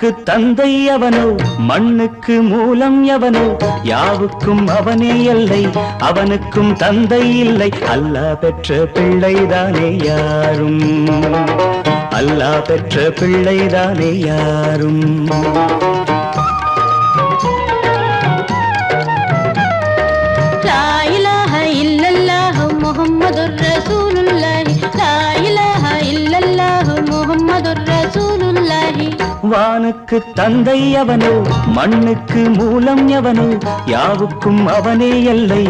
வானுக்கு தந்தை அவனோ மண்ணுக்கு மூலம் எவனோ யாவுக்கும் அவனே எல்லை அவனுக்கும் தந்தை இல்லை அல்லாஹ் பெற்ற பிள்ளைதானே யாரும் அல்லாஹ் பெற்ற பிள்ளைதானே யாரும் வானுக்கு தந்தை அவனோ மண்ணுக்கு மூலம் எவனோ யாவுக்கும் அவனே எல்லை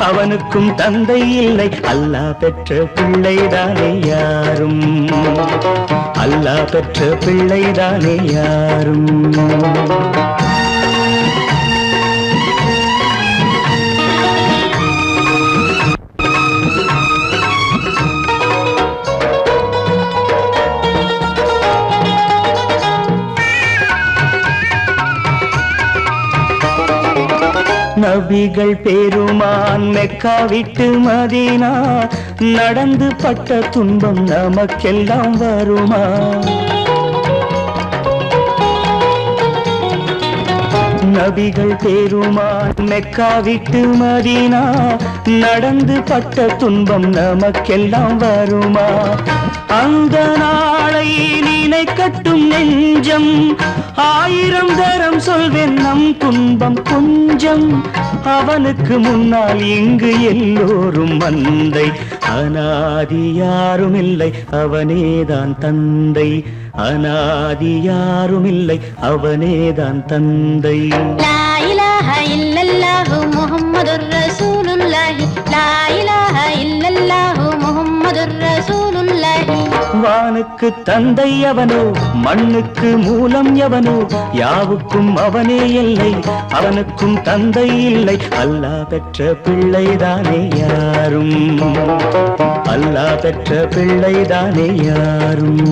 அவனுக்கும் தந்தை இல்லை அல்லாஹ் பெற்ற பிள்ளைதானே யாரும் அல்லாஹ் பெற்ற பிள்ளைதானே யாரும் நபிகள் பெருமான் மெக்கா விட்டு மதீனா நடந்து பட்ட துன்பம் நமக்கெல்லாம் வருமா நபிகள் பெருமான் மெக்கா விட்டு மதீனா நடந்து பட்ட துன்பம் நமக்கெல்லாம் வருமா அந்த நாளை நினைக்கட்டும் நெஞ்சம் ஆயிரம் தரம் சொல்வேன் நம் துன்பம் கொஞ்சம் அவனுக்கு முன்னால் இங்கு எல்லோரும் மந்தை அநாதி யாரும் இல்லை அவனேதான் தந்தை அநாதி யாரும் இல்லை அவனேதான் தந்தை லா இலாஹ இல்லல்லாஹு முஹம்மதுர் ரசூலுல்லாஹி லா இலாஹ இல்லல்லாஹு முஹம்மதுர் ரசூலுல்லாஹி வானுக்கு தந்தை அவனோ மண்ணுக்கு மூலம் எவனோ யாவுக்கும் அவனே இல்லை அவனுக்கும் தந்தை இல்லை அல்லாஹ் பெற்ற பிள்ளைதானே யாரும் அல்லாஹ் பெற்ற பிள்ளைதானே யாரும்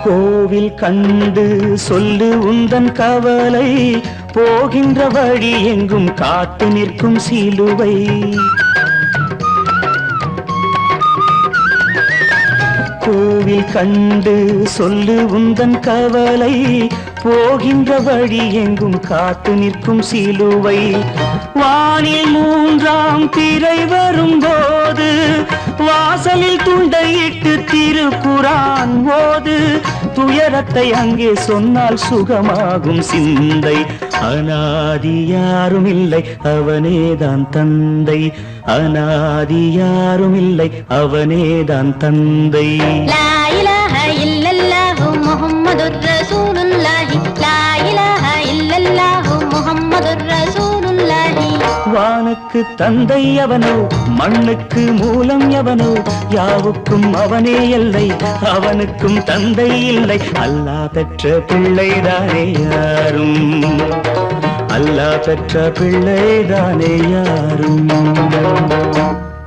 கோவில் கண்டு சொல்லு உந்தன் கவலை போகின்ற வழி எங்கும் காத்து நிற்கும் சிலுவை கோவில் கண்டு சொல்லு உந்தன் கவலை போகின்ற வழி எங்கும் காத்து நிற்கும் சிலுவை வானில் மூன்றாம் திரை வரும்போது வாசலில் துண்டையிட்டு திருக்குரான் ஓது துயரத்தை அங்கே சொன்னால் சுகமாகும் சிந்தை அநாதி யாரும் இல்லை அவனேதான் தந்தை அநாதி யாரும் இல்லை அவனேதான் தந்தை லா இலாஹ இல்லல்லாஹு முஹம்மதுர் ரசூலுல்லாஹி லா இலாஹ இல்லல்லாஹு முஹம்மதுர் ரசூலுல்லாஹி வானுக்கு தந்தை அவனோ மண்ணுக்கு மூலம் எவனோ யாவுக்கும் அவனே எல்லை அவனுக்கும் தந்தை இல்லை அல்லாஹ் பெற்ற பிள்ளைதானே யாரும் அல்லாஹ் பெற்ற பிள்ளைதானே யாரும்